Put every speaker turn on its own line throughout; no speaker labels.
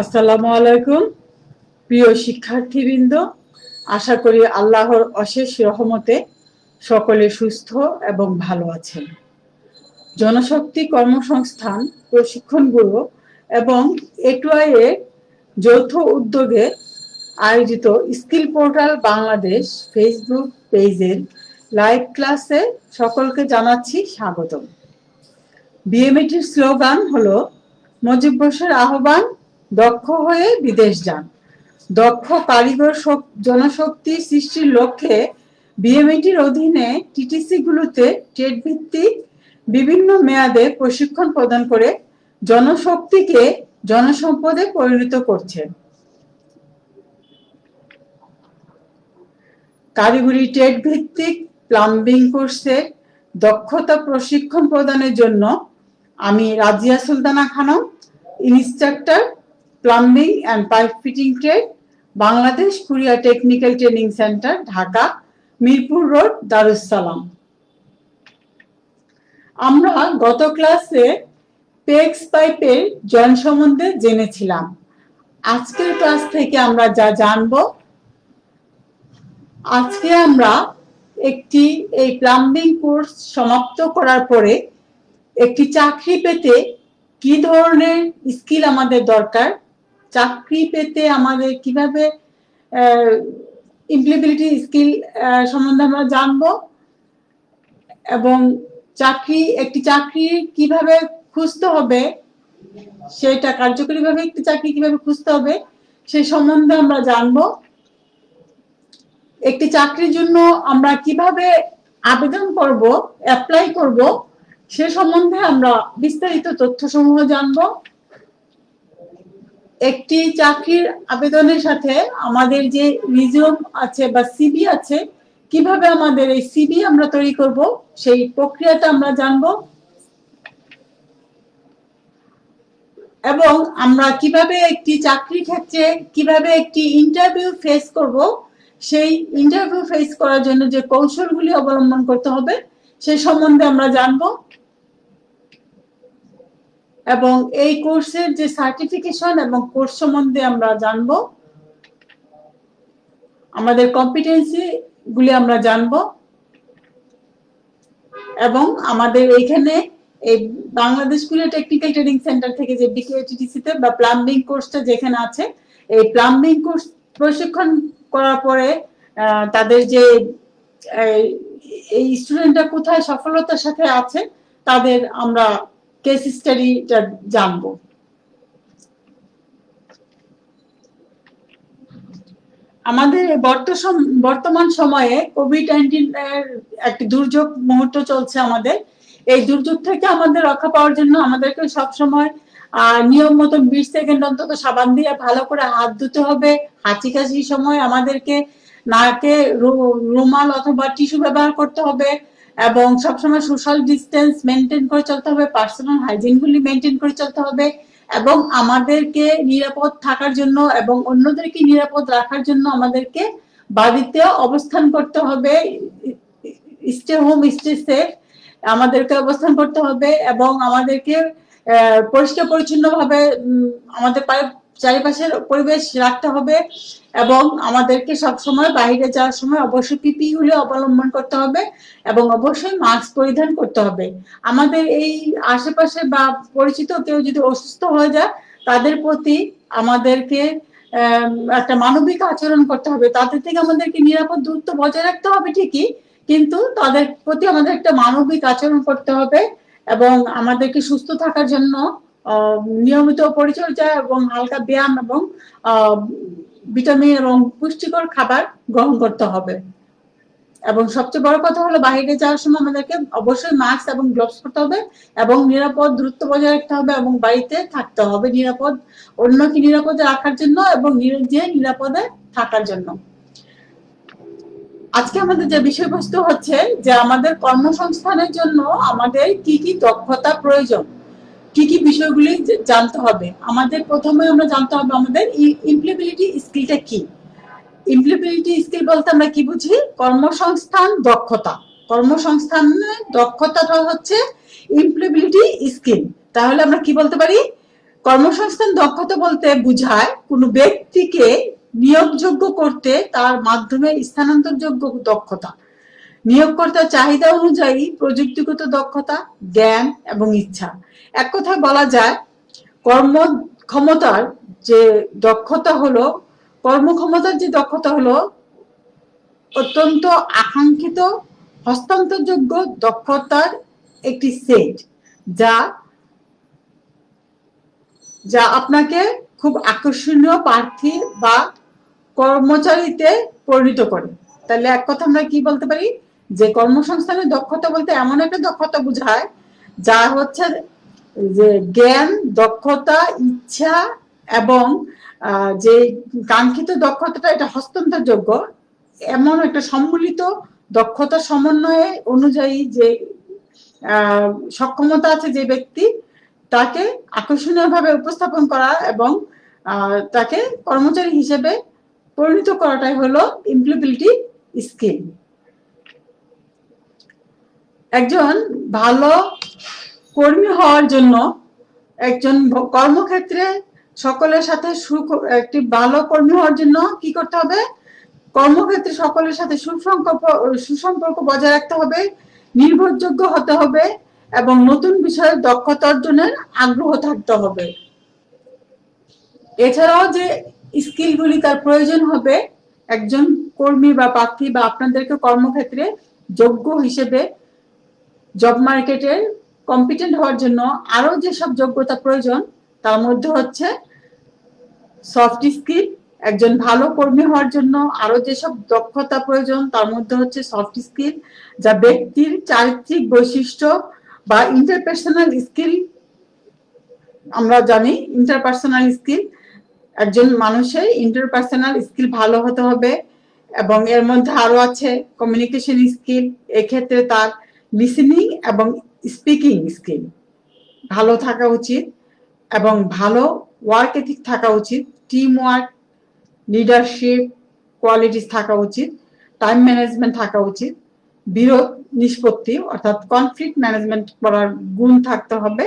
আসসালামু আলাইকুম প্রিয় শিক্ষার্থীবৃন্দ, আশা করি আল্লাহর অশেষ রহমতে সকলে সুস্থ এবং ভালো আছেন। জনশক্তি কর্মসংস্থান প্রশিক্ষণ ব্যুরো এবং এটুআইএ যৌথ উদ্যোগে আয়োজিত স্কিল পোর্টাল বাংলাদেশ ফেসবুক পেজের লাইভ ক্লাসে সকলকে জানাচ্ছি স্বাগতম। বিএমইটির স্লোগান হলো মুজিব বর্ষের আহ্বান, দক্ষ হয়ে বিদেশ যান। দক্ষ কারিগর জনশক্তি সৃষ্টির লক্ষ্যে বিএমইটির অধীনে টিটিসি গুলোতে ট্রেড ভিত্তিক বিভিন্ন মেয়াদে প্রশিক্ষণ প্রদান করে জনশক্তিকে জনসম্পদে পরিণত করছে। কারিগরি ট্রেড ভিত্তিক প্লাম্বিং কোর্সে দক্ষতা প্রশিক্ষণ প্রদানের জন্য আমি Razia Sultana Khanam, instructor plumbing and pipe fitting trade, Bangladesh Korea technical training centre, Dhaka, Mirpur road, Darus Salam. আমরা গত ক্লাসে পেক্স পাইপের জয়েন্ট সম্বন্ধে জেনেছিলাম। আজকের ক্লাস থেকে আমরা যা জানবো, আজকে আমরা এই প্লাম্বিং কোর্স সমাপ্ত করার পরে একটি চাকরি পেতে কি ধরনের স্কিল আমাদের দরকার, চাকরি পেতে আমাদের কিভাবে এমপ্লয়াবিলিটি স্কিল সম্বন্ধে আমরা জানবো এবং একটি চাকরি কিভাবে খুঁজতে হবে, সেটা কার্যকরীভাবে একটি চাকরি কিভাবে খুঁজতে হবে সেই সম্বন্ধে আমরা জানবো। একটি চাকরির জন্য আমরা কিভাবে আবেদন করব, অ্যাপ্লাই করব, সে সম্বন্ধে আমরা বিস্তারিত তথ্যসমূহ জানব। একটি চাকরির আবেদনের সাথে আমাদের যে রিজিউম আছে বা সিভি আছে, কিভাবে আমাদের এই সিভি আমরা তৈরি করব সেই প্রক্রিয়াটা আমরা জানব এবং আমরা কিভাবে একটি চাকরির ক্ষেত্রে কিভাবে একটি ইন্টারভিউ ফেস করব, সেই ইন্টারভিউ ফেস করার জন্য যে কৌশলগুলি অবলম্বন করতে হবে সেই সম্বন্ধে আমরা জানব এবং এই কোর্সের যে সার্টিফিকেশন এবং কোর্স সম্বন্ধে আমরা জানব, আমাদের কম্পিটেন্সি গুলি আমরা জানব এবং আমাদের এইখানে এই Bangladesh Korea technical training centre থেকে যে বিকেটিটিসি তে বা প্লাম্বিং কোর্সটা যেখানে আছে, এই প্লাম্বিং কোর্স প্রশিক্ষণ করার পরে তাদের যে এই স্টুডেন্টরা কোথায় সফলতার সাথে আছে তাদের আমরা কেস স্টাডিটা জানবো। আমাদের বর্তমান সময়ে কোভিড-19 এর একটি দুর্যোগ মুহূর্ত চলছে আমাদের। এই দুর্যোগ থেকে আমাদের রক্ষা পাওয়ার জন্য আমাদেরকে সবসময় নিয়ম মতো 20 সেকেন্ড অন্তত সাবান দিয়ে ভালো করে হাত ধুতে হবে। হাঁচি কাশির সময় আমাদেরকে নাকে রুমাল অথবা টিস্যু ব্যবহার করতে হবে এবং সবসময় সোশ্যাল ডিস্টেন্স মেনটেন করে চলতে হবে, পার্সোনাল হাইজিন গুলি মেনটেন করে চলতে হবে এবং আমাদেরকে নিরাপদ থাকার জন্য এবং অন্যদেরকে নিরাপদ রাখার জন্য আমাদেরকে বাড়িতে অবস্থান করতে হবে, স্টে হোম স্টে সেফ আমাদেরকে অবস্থান করতে হবে এবং আমাদেরকে পরিষ্কার পরিচ্ছন্ন ভাবে আমাদের চারিপাশের পরিবেশ রাখতে হবে এবং আমাদেরকে সবসময় বাইরে যাওয়ার সময় অবশ্যই পিপি গুলো অবলম্বন করতে হবে এবং অবশ্যই মাস্ক পরিধান করতে হবে। আমাদের এই আশেপাশে বা পরিচিত কেউ যদি অসুস্থ হয়ে যায় তাদের প্রতি আমাদেরকে একটা মানবিক আচরণ করতে হবে, তাদের থেকে আমাদেরকে নিরাপদ দূরত্ব বজায় রাখতে হবে ঠিকই, কিন্তু তাদের প্রতি আমাদের একটা মানবিক আচরণ করতে হবে এবং আমাদেরকে সুস্থ থাকার জন্য নিয়মিত পরিচর্যা এবং হালকা ব্যায়াম এবং ভিটামিন এবং পুষ্টিকর খাবার গ্রহণ করতে হবে এবং সবচেয়ে বড় কথা হলো বাইরে যাওয়ার সময় আমাদেরকে অবশ্যই মাস্ক এবং গ্লোভস পরতে হবে এবং নিরাপদ দূরত্ব বজায় রাখতে হবে এবং বাড়িতে থাকতে হবে নিরাপদ, অন্যকে নিরাপদে রাখার জন্য এবং নিজে নিরাপদে থাকার জন্য। আজকে আমাদের যে বিষয়বস্তু হচ্ছে যে আমাদের কর্মসংস্থানের জন্য আমাদের কি কি দক্ষতা প্রয়োজন, কি কি বিষয়গুলি জানতে হবে। আমাদের প্রথমে আমরা জানতে হবে আমাদের এমপ্লয়াবিলিটি স্কিলটা কি। এমপ্লয়াবিলিটি স্কিল বলতে আমরা কি বুঝি? কর্মসংস্থান দক্ষতা। কর্মসংস্থানের দক্ষতাটা হচ্ছে এমপ্লয়াবিলিটি স্কিল। তাহলে আমরা কি বলতে পারি? কর্মসংস্থান দক্ষতা বলতে বোঝায় কোনো ব্যক্তিকে নিয়োগযোগ্য করতে তার মাধ্যমে স্থানান্তরযোগ্য দক্ষতা, নিয়োগকর্তার চাহিদা অনুযায়ী প্রযুক্তিগত দক্ষতা, জ্ঞান এবং ইচ্ছা। এক কথায় বলা যায় কর্মক্ষমতার যে দক্ষতা হলো অত্যন্ত আকাঙ্ক্ষিত হস্তান্তরযোগ্য দক্ষতার একটি সেট, যা আপনাকে খুব আকর্ষণীয় প্রার্থী বা কর্মচারীতে পরিণত করে। তাহলে এক কথা আমরা কি বলতে পারি যে কর্মসংস্থানের দক্ষতা বলতে এমন একটা দক্ষতা বোঝায় যা হচ্ছে যে জ্ঞান, দক্ষতা, ইচ্ছা এবং যে কাঙ্ক্ষিত দক্ষতাটা এটা হস্তান্তরযোগ্য, এমন একটা সম্মিলিত দক্ষতা সমন্বয়ে অনুযায়ী যে সক্ষমতা আছে যে ব্যক্তি, তাকে আকর্ষণীয়ভাবে উপস্থাপন করা এবং তাকে কর্মচারী হিসেবে পরিণত করাটাই হলো এমপ্লয়াবিলিটি স্কিল। একজন ভালো কর্মী হওয়ার জন্য, একজন কর্মক্ষেত্রে সকলের সাথে একটি ভালো কর্মী হওয়ার জন্য কি করতে হবে? কর্মক্ষেত্রে সকলের সাথে সুসম্পর্ক বজায় রাখতে হবে, নির্ভরযোগ্য হতে হবে এবং নতুন বিষয়ে দক্ষতা অর্জনের আগ্রহ থাকতে হবে। এছাড়াও যে স্কিলগুলি তার প্রয়োজন হবে একজন কর্মী বা প্রার্থী বা আপনাদেরকে কর্মক্ষেত্রে যোগ্য হিসেবে জব মার্কেটের কম্পিটেন্ট হওয়ার জন্য আরো যেসব যোগ্যতা প্রয়োজন তার মধ্যে হচ্ছে সফট স্কিল। একজন ভালো কর্মী হওয়ার জন্য আরো যেসব দক্ষতা প্রয়োজন তার মধ্যে হচ্ছে সফট স্কিল, যা ব্যক্তির চারিত্রিক বৈশিষ্ট্য বা ইন্টারপার্সোনাল স্কিল। আমরা জানি ইন্টারপার্সোনাল স্কিল, একজন মানুষের ইন্টারপার্সোনাল স্কিল ভালো হতে হবে এবং এর মধ্যে আরো আছে কমিউনিকেশন স্কিল। এক্ষেত্রে তার লিসেনিং এবং স্পিকিং স্কিল ভালো থাকা উচিত এবং ভালো ওয়ার্ক এথিক থাকা উচিত, টিম ওয়ার্ক, লিডারশিপ কোয়ালিটিস থাকা উচিত, টাইম ম্যানেজমেন্ট থাকা উচিত, বিরোধ নিষ্পত্তি অর্থাৎ কনফ্লিক্ট ম্যানেজমেন্ট করার গুণ থাকতে হবে।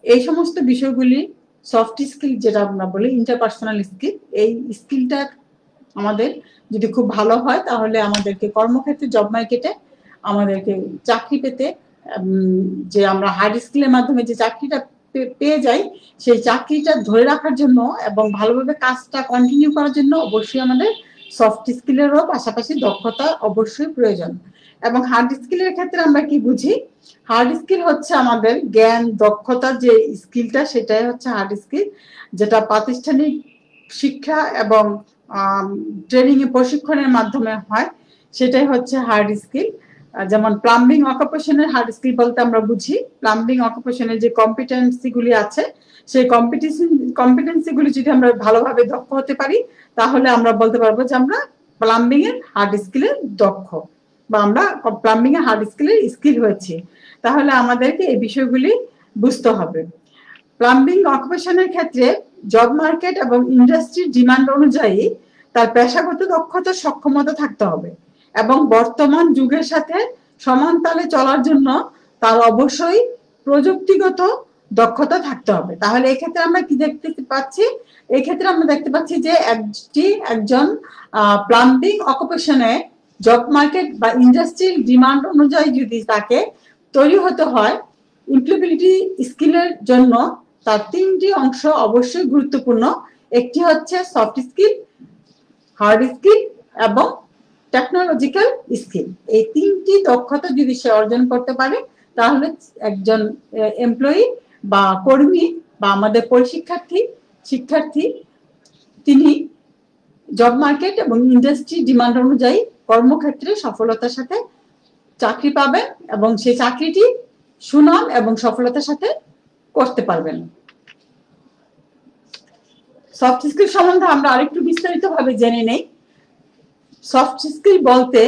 এই সমস্ত বিষয়গুলি সফট স্কিল যেটা আমরা বলি ইন্টারপার্সোনাল স্কিল, এই স্কিলটা আমাদের যদি খুব ভালো হয় তাহলে আমাদেরকে কর্মক্ষেত্রে জব মার্কেটে আমাদেরকে চাকরি পেতে, যে আমরা হার্ড স্কিলের মাধ্যমে যে চাকরিটা পেয়ে যাই সেই চাকরিটা ধরে রাখার জন্য এবং ভালোভাবে কাজটা কন্টিনিউ করার জন্য অবশ্যই আমাদের সফট স্কিলেরও পাশাপাশি দক্ষতা অবশ্যই প্রয়োজন। এবং হার্ড স্কিলের ক্ষেত্রে আমরা কি বুঝি? হার্ড স্কিল হচ্ছে আমাদের জ্ঞান, দক্ষতা যে স্কিলটা সেটাই হচ্ছে হার্ড স্কিল, যেটা প্রাতিষ্ঠানিক শিক্ষা এবং ট্রেনিং এ প্রশিক্ষণের মাধ্যমে হয়, সেটাই হচ্ছে হার্ড স্কিল। যেমন প্লাম্বিং অকুপেশনের হার্ড স্কিল বলতে আমরা বুঝি প্লাম্বিং অকুপেশনের যে কম্পিটেন্সি গুলি আছে সেই কম্পিটেন্সি গুলি যদি আমরা ভালোভাবে দক্ষ হতে পারি তাহলে আমরা বলতে পারবো যে আমরা প্লাম্বিং এর হার্ড স্কিলের দক্ষ বা আমরা প্লাম্বিং এর হার্ড স্কিলের স্কিল হয়েছি। তাহলে আমাদেরকে এই বিষয়গুলি বুঝতে হবে। প্লাম্বিং অকুপেশনের ক্ষেত্রে জব মার্কেট এবং ইন্ডাস্ট্রির ডিমান্ড অনুযায়ী তার পেশাগত দক্ষতা সক্ষমতা থাকতে হবে এবং বর্তমান যুগের সাথে সমান তালে চলার জন্য তার অবশ্যই প্রযুক্তিগত দক্ষতা থাকতে হবে। তাহলে এক্ষেত্রে আমরা কি দেখতে পাচ্ছি? এক্ষেত্রে আমরা দেখতে পাচ্ছি যে একজন প্লাম্বিং অকুপেশনে জব মার্কেট বা ইন্ডাস্ট্রির ডিমান্ড অনুযায়ী যদি তাকে তৈরি হতে হয়, এমপ্লয়াবিলিটি স্কিলের জন্য তার তিনটি অংশ অবশ্যই গুরুত্বপূর্ণ। একটি হচ্ছে সফট স্কিল, হার্ড স্কিল এবং টেকনোলজিক্যাল স্কিল। এই তিনটি দক্ষতা যদি সে অর্জন করতে পারে তাহলে একজন এমপ্লয়ি বা কর্মী বা আমাদের শিক্ষার্থী তিনি জব মার্কেট এবং ইন্ডাস্ট্রি ডিমান্ড অনুযায়ী কর্মক্ষেত্রে সফলতার সাথে চাকরি পাবেন এবং সেই চাকরিটি সুনাম এবং সফলতার সাথে করতে পারবেন। সফট স্কিল সম্বন্ধে আমরা আরেকটু বিস্তারিতভাবে জেনে নেই। সফট স্কিল বলতে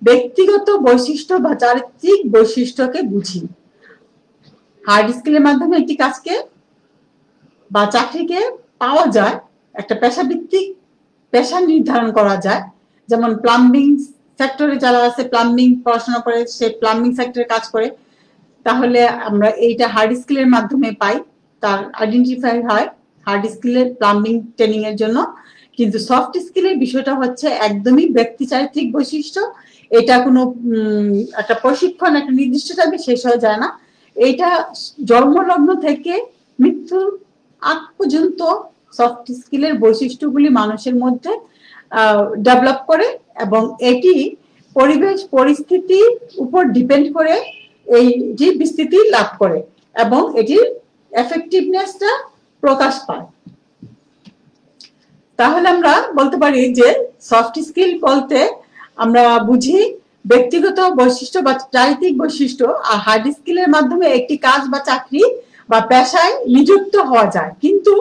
ব্যক্তিগত বৈশিষ্ট্য বা চারিত্রিক বৈশিষ্ট্যকে বুঝি। হার্ড স্কিলের মাধ্যমে একটি কাজকে বা চাকরিকে পাওয়া যায়, একটা পেশা নির্ধারণ করা যায়। যেমন প্লাম্বিং সেক্টরে যারা আছে, প্লাম্বিং পড়াশোনা করে সে প্লাম্বিং সেক্টরে কাজ করে, তাহলে আমরা এইটা হার্ড স্কিলের মাধ্যমে পাই। তার আইডেন্টিফাই হয় হার্ড স্কিলের প্লাম্বিং ট্রেনিং এর জন্য। কিন্তু সফট স্কিলের বিষয়টা হচ্ছে একদমই ব্যক্তিচারিত্রিক বৈশিষ্ট্য। এটা কোনো একটা প্রশিক্ষণ একটা নির্দিষ্ট টাইমে শেষ হয়ে যায় না। এটা জন্মলগ্ন থেকে মৃত্যুর আগ পর্যন্ত সফট স্কিলের বৈশিষ্ট্যগুলি মানুষের মধ্যে ডেভেলপ করে, এবং এটি পরিবেশ পরিস্থিতির উপর ডিপেন্ড করে এই যে বিস্তৃতি লাভ করে এবং এটির এফেক্টিভনেসটা প্রকাশ পায়। তাহলে আমরা বলতে পারি যে সফট স্কিল বলতে আমরা বুঝি ব্যক্তিগত বৈশিষ্ট্য বা চারিত্রিক বৈশিষ্ট্য, আর হার্ড স্কিলের মাধ্যমে একটি কাজ বা চাকরি বা পেশায় নিযুক্ত হওয়া যায়। কিন্তু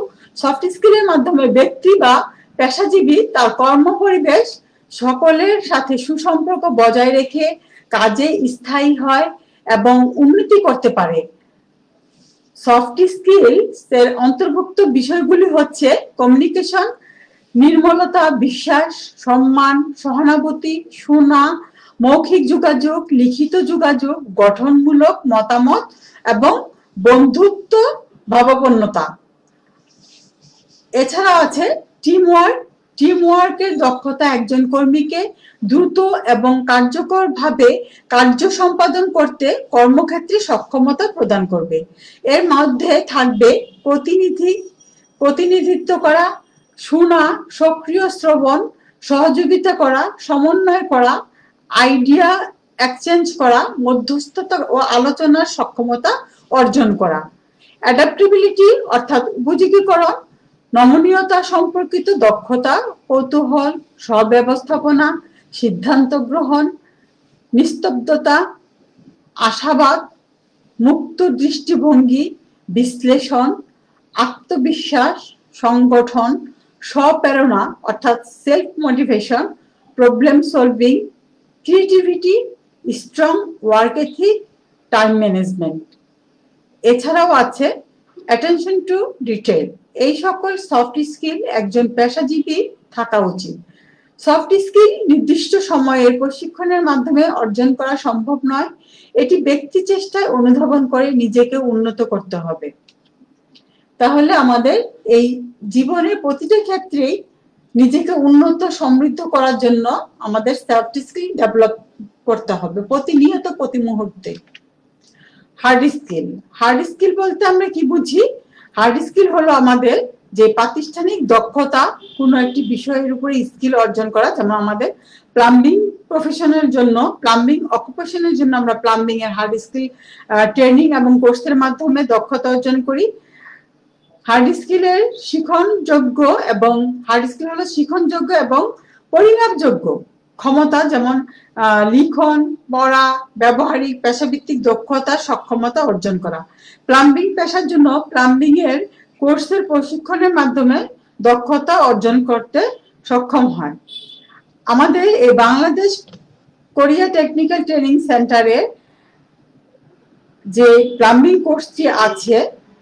সফট স্কিলের মাধ্যমে ব্যক্তি বা পেশাজীবী তার কর্ম পরিবেশ সকলের সাথে সুসম্পর্ক বজায় রেখে কাজে স্থায়ী হয় এবং উন্নতি করতে পারে। সফট স্কিলস এর অন্তর্ভুক্ত বিষয়গুলি হচ্ছে কমিউনিকেশন, নির্মলতা, বিশ্বাস, সম্মান, সহানুভূতি, শোনা, মৌখিক যোগাযোগ, লিখিত যোগাযোগ, গঠনমূলক মতামত এবং বন্ধুত্ব ভাবাপন্নতা। এছাড়া আছে টিমওয়ার্ক। টিমওয়ার্কের দক্ষতা একজন কর্মীকে দ্রুত এবং কার্যকরভাবে কার্য সম্পাদন করতে কর্মক্ষেত্রে সক্ষমতা প্রদান করবে। এর মধ্যে থাকবে প্রতিনিধিত্ব করা, শোনা, সক্রিয় শ্রবণ, সহযোগিতা করা, সমন্বয় করা, আইডিয়া এক্সচেঞ্জ করা, মধ্যস্থতা ও আলোচনার সক্ষমতা অর্জন করা। অ্যাডাপ্টেবিলিটি অর্থাৎ উপযোগীকরণ, নমনীয়তা সম্পর্কিত দক্ষতা, কৌতূহল, স্ব-ব্যবস্থাপনা, সিদ্ধান্ত গ্রহণ, নিস্তব্ধতা, আশাবাদ, মুক্ত দৃষ্টিভঙ্গি, বিশ্লেষণ, আত্মবিশ্বাস, সংগঠন, স্বপ্রেরণা অর্থাৎ self motivation, problem solving, creativity, strong work ethic, time management. এছাড়াও আছে অ্যাটেনশন টু ডিটেইল। এই সকল সফট স্কিল একজন পেশাজীবী থাকা উচিত। সফট স্কিল নির্দিষ্ট সময়ের প্রশিক্ষণের মাধ্যমে অর্জন করা সম্ভব নয়। এটি ব্যক্তি চেষ্টায় অনুধাবন করে নিজেকে উন্নত করতে হবে। তাহলে আমাদের এই জীবনের প্রতিটা ক্ষেত্রেই নিজেকে উন্নত সমৃদ্ধ করার জন্য আমাদের সফট স্কিল ডেভেলপ করতে হবে প্রতিনিয়ত, প্রতি মুহূর্তে। Hard skill. হার্ড স্কিল বলতে আমরা কি বুঝি? হার্ড স্কিল হলো আমাদের যে প্রাতিষ্ঠানিক দক্ষতা, কোনো একটি বিষয়ের উপরে স্কিল অর্জন করা। যেমন আমাদের প্লাম্বিং প্রফেশনের জন্য, প্লাম্বিং অকুপেশনের জন্য আমরা প্লাম্বিং এর হার্ড স্কিল ট্রেনিং এবং কোর্সের মাধ্যমে দক্ষতা অর্জন করি। হার্ড স্কিলের শিখনযোগ্য এবং হার্ড স্কিল হলো শিখনযোগ্য এবং পরিমাপযোগ্য ক্ষমতা, যেমন লিখন, পড়া, ব্যবহারিক পেশাভিত্তিক দক্ষতা, সক্ষমতা অর্জন করা। প্লাম্বিং পেশার জন্য প্লাম্বিং এর কোর্সের প্রশিক্ষণের মাধ্যমে দক্ষতা অর্জন করতে সক্ষম হয়। আমাদের এই বাংলাদেশ কোরিয়া টেকনিক্যাল ট্রেনিং সেন্টারে যে প্লাম্বিং কোর্সটি আছে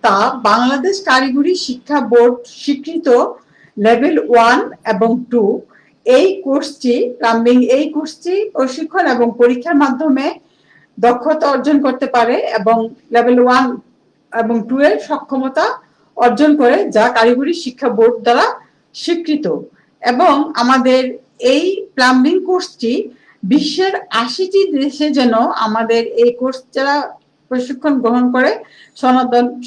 তা বাংলাদেশ কারিগরি শিক্ষা বোর্ড স্বীকৃত লেভেল 1 এবং 2। এই কোর্সটি প্লাম্বিং এই কোর্সটি প্রশিক্ষণ এবং পরীক্ষার মাধ্যমে দক্ষতা অর্জন করতে পারে এবং লেভেল 1 এবং 2 এর সক্ষমতা অর্জন করে, যা কারিগরি শিক্ষা বোর্ড দ্বারা স্বীকৃত। এবং আমাদের এই প্লাম্বিং কোর্সটি বিশ্বের 80টি দেশে যেন আমাদের এই কোর্স যারা প্রশিক্ষণ গ্রহণ করে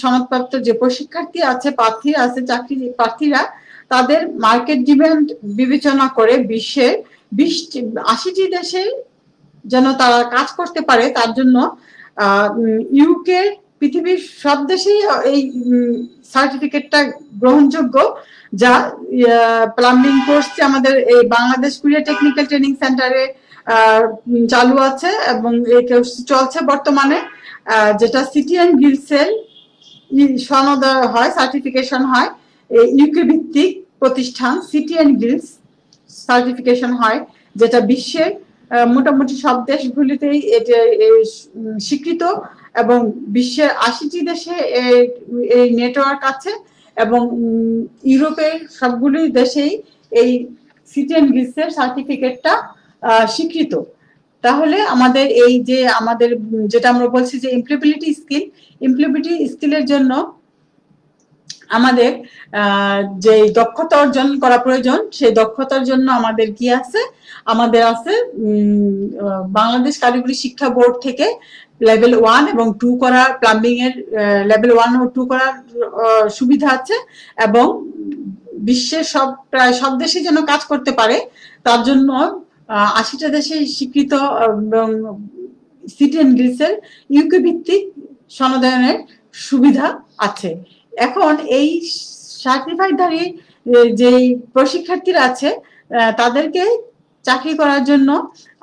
সনদপ্রাপ্ত যে প্রশিক্ষার্থী আছে, প্রার্থী আছে, চাকরি প্রার্থীরা, তাদের মার্কেট ডিমান্ড বিবেচনা করে বিশ্বের 80টি দেশে যেন তারা কাজ করতে পারে, তার জন্য ইউকে পৃথিবীর সব দেশেই এই সার্টিফিকেটটা গ্রহণযোগ্য, যা প্লাম্বিং কোর্সটি আমাদের এই বাংলাদেশ কোরিয়া টেকনিক্যাল ট্রেনিং সেন্টারে চালু আছে এবং এই কোর্স চলছে বর্তমানে, যেটা সিটি অ্যান্ড গিল্ডসের সনদ হয়, সার্টিফিকেশন হয়। ইউকে ভিত্তিক প্রতিষ্ঠান সিটি অ্যান্ড গিল্ডস সার্টিফিকেশন হয়, যেটা বিশ্বের মোটামুটি সব দেশগুলিতেই এটা স্বীকৃত এবং বিশ্বের 80টি দেশে এই নেটওয়ার্ক আছে এবং ইউরোপের সবগুলি দেশেই এই সিটি অ্যান্ড গিল্ডসের সার্টিফিকেটটা স্বীকৃত। তাহলে আমাদের এই যে আমাদের যেটা আমরা বলছি যে এমপ্লয়েবিলিটি স্কিলের জন্য আমাদের যে দক্ষতা অর্জন করা প্রয়োজন সেই দক্ষতার জন্য আমাদের কি আছে, আমাদের আছে বাংলাদেশ কারিগরি শিক্ষা বোর্ড থেকে লেভেল 1 এবং 2 করা, প্লাম্বিং এর লেভেল 1 ও 2 করার সুবিধা আছে, এবং বিশ্বের প্রায় সব দেশে যেন কাজ করতে পারে তার জন্য 80টা দেশে স্বীকৃত এবং সিটি এন্ড গিলসের ইউকে ভিত্তিক সনদায়নের সুবিধা আছে। এখন এই সার্টিফাইডধারী যে প্রশিক্ষার্থীরা আছে তাদেরকে চাকরি করার জন্য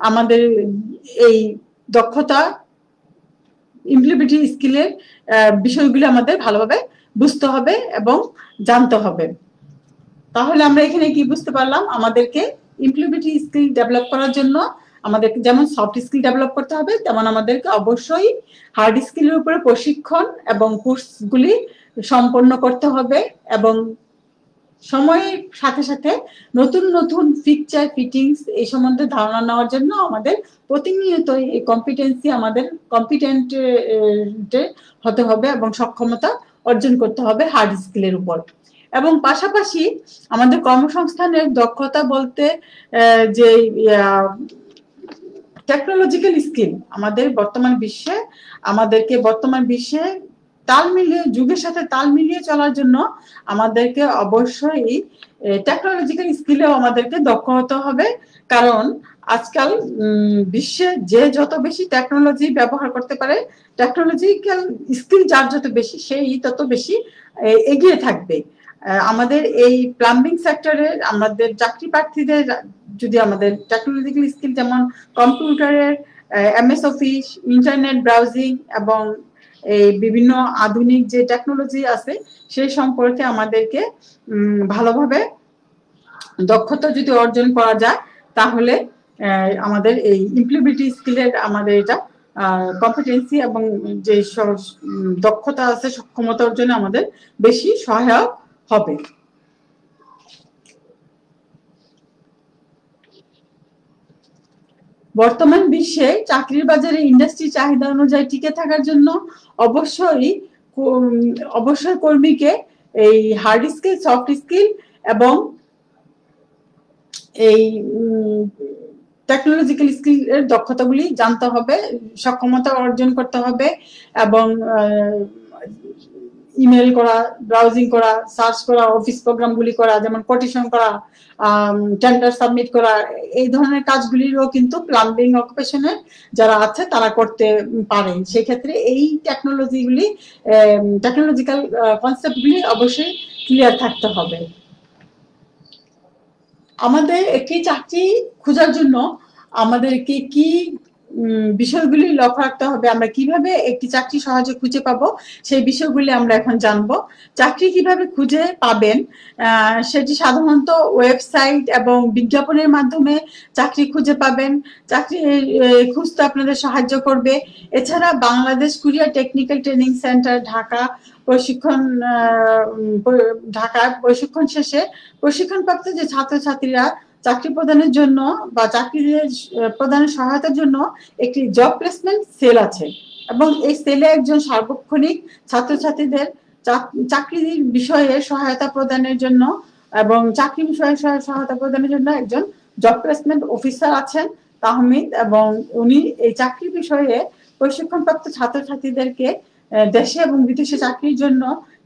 আমাদের এই দক্ষতা ইমপ্লিমেন্টেশন স্কিলের বিষয়গুলো আমাদের ভালোভাবে বুঝতে হবে এবং জানতে হবে। তাহলে আমরা এখানে কি বুঝতে পারলাম, আমাদেরকে ইমপ্লিমেন্টেশন স্কিল ডেভেলপ করার জন্য আমাদেরকে যেমন সফট স্কিল ডেভেলপ করতে হবে, তেমন আমাদেরকে অবশ্যই হার্ড স্কিলের উপরে প্রশিক্ষণ এবং কোর্সগুলি সম্পন্ন করতে হবে, এবং সময়ের সাথে সাথে নতুন নতুন ফিকচার ফিটিংস এই সম্বন্ধে ধারণা নেওয়ার জন্য আমাদের প্রতিনিয়ত এই কম্পিটেন্সি, আমাদের কম্পিটেন্ট হতে হবে এবং সক্ষমতা অর্জন করতে হবে হার্ড স্কিলের উপর। এবং পাশাপাশি আমাদের কর্মসংস্থানের দক্ষতা বলতে যে টেকনোলজিক্যাল স্কিল, আমাদের বর্তমান বিশ্বে তাল মিলিয়ে, যুগের সাথে তাল মিলিয়ে চলার জন্য আমাদেরকে অবশ্যই টেকনোলজিক্যাল স্কিলেও আমাদেরকে দক্ষ হতে হবে। কারণ আজকাল বিশ্বে যে যত বেশি টেকনোলজি ব্যবহার করতে পারে, টেকনোলজিক্যাল স্কিল যার যত বেশি, সেই তত বেশি এগিয়ে থাকবে। আমাদের এই প্লাম্বিং সেক্টরে আমাদের চাকরি প্রার্থীদের যদি আমাদের টেকনোলজিক্যাল স্কিল যেমন কম্পিউটারের MS অফিস, ইন্টারনেট ব্রাউজিং এবং এই বিভিন্ন আধুনিক যে টেকনোলজি আছে সেই সম্পর্কে আমাদেরকে ভালোভাবে দক্ষতা যদি অর্জন করা যায়, তাহলে আমাদের এই ইমপ্লিমেন্টেশন স্কিলের আমাদের এটা কম্পিটেন্সি এবং যে দক্ষতা আছে, সক্ষমতা অর্জনে আমাদের বেশি সহায়ক হবে। বর্তমান বিশ্বে চাকরির বাজারে ইন্ডাস্ট্রি চাহিদা অনুযায়ী টিকে থাকার জন্য অবশ্যই কর্মীকে এই হার্ড স্কিল, সফট স্কিল এবং এই টেকনোলজিক্যাল স্কিলের দক্ষতাগুলি জানতে হবে, সক্ষমতা অর্জন করতে হবে, এবং ইমেল করা, ব্রাউজিং করা, সার্চ করা, অফিস প্রোগ্রামগুলি করা, যেমন কোটেশন করা, টেন্ডার সাবমিট করা, এই ধরনের কাজগুলিরও কিন্তু প্লাম্বিং অকুপেশনে যারা আছে তারা করতে পারে। সেক্ষেত্রে এই টেকনোলজিক্যাল কনসেপ্টগুলি অবশ্যই ক্লিয়ার থাকতে হবে। আমাদের একটি চাকরি খোঁজার জন্য আমাদেরকে কি বিষয়গুলি লক্ষ্য রাখতে হবে, আমরা কিভাবে একটি চাকরি সহজে খুঁজে পাবো সেই বিষয়গুলি আমরা এখন জানবো। চাকরি কিভাবে খুঁজে পাবেন সেটি সাধারণত ওয়েবসাইট এবং বিজ্ঞাপনের মাধ্যমে চাকরি খুঁজে পাবেন। চাকরি খুঁজতে আপনাদের সাহায্য করবে। এছাড়া বাংলাদেশ কুরিয়ার টেকনিক্যাল ট্রেনিং সেন্টার ঢাকা প্রশিক্ষণ শেষে প্রশিক্ষণপ্রাপ্ত যে ছাত্রছাত্রীরা চাকরি প্রদানের জন্য বা চাকরি প্রদানের সহায়তার জন্য একটি জব প্লেসমেন্ট সেল আছে, এবং এই সেলে একজন সার্বক্ষণিক ছাত্রছাত্রীদের চাকরির বিষয়ে সহায়তা প্রদানের জন্য এবং চাকরি বিষয়ে সহায়তা প্রদানের জন্য একজন জব প্লেসমেন্ট অফিসার আছেন তাহমিদ, এবং উনি এই চাকরি বিষয়ে প্রশিক্ষণপ্রাপ্ত ছাত্রছাত্রীদেরকে দেশে এবং বিদেশে চাকরির জন্য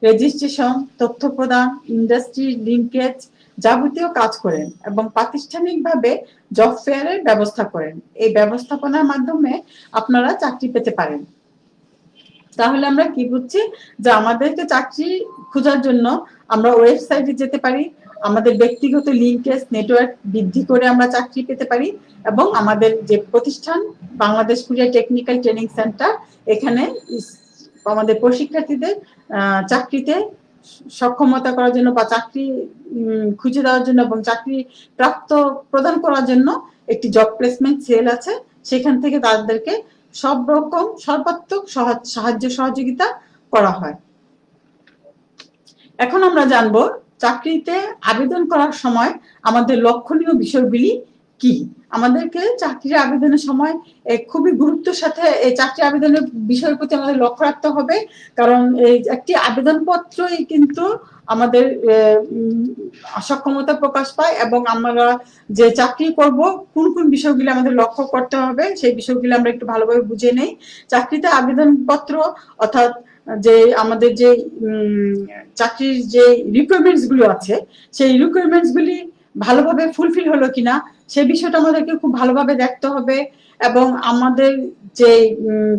রেজিস্ট্রেশন, তথ্য প্রদান, ইন্ডাস্ট্রি লিঙ্কেজ যাবতীয় কাজ করেন এবং প্রাতিষ্ঠানিকভাবে জব ফেয়ারের ব্যবস্থা করেন। এই ব্যবস্থাপনার মাধ্যমে আপনারা চাকরি পেতে পারেন। তাহলে আমরা কি বুঝছি, যে আমাদেরকে চাকরি খোঁজার জন্য আমরা ওয়েবসাইটে যেতে পারি, আমাদের ব্যক্তিগত লিঙ্কেজ নেটওয়ার্ক বৃদ্ধি করে আমরা চাকরি পেতে পারি, এবং আমাদের যে প্রতিষ্ঠান বাংলাদেশ কুরিয়ার টেকনিক্যাল ট্রেনিং সেন্টার, এখানে আমাদের প্রশিক্ষার্থীদের চাকরিতে সক্ষমতা করার জন্য বা চাকরি খুঁজে দেওয়ার জন্য এবং চাকরি প্রদান করার জন্য একটি জব প্লেসমেন্ট সেল আছে। সেখান থেকে তাদেরকে সব রকম সর্বাত্মক সাহায্য সহযোগিতা করা হয়। এখন আমরা জানবো চাকরিতে আবেদন করার সময় আমাদের লক্ষণীয় বিষয়গুলি কি। আমাদেরকে চাকরির আবেদনের সময় খুবই গুরুত্বের সাথে এই চাকরি আবেদনের বিষয়ের প্রতি আমাদের লক্ষ্য রাখতে হবে, কারণ এই একটি আবেদনপত্রই কিন্তু আমাদের সক্ষমতা প্রকাশ পায়, এবং আমরা যে চাকরি করব কোন কোন বিষয়গুলি আমাদের লক্ষ্য করতে হবে সেই বিষয়গুলি আমরা একটু ভালোভাবে বুঝে নেই। চাকরিতে আবেদনপত্র অর্থাৎ যে আমাদের যে চাকরির যে রিকোয়ারমেন্টস গুলো আছে সেই রিকোয়ারমেন্টস গুলি ভালোভাবে ফুলফিল হলো কিনা সেই বিষয়টা আমাদেরকে খুব ভালোভাবে দেখতে হবে, এবং আমাদের যে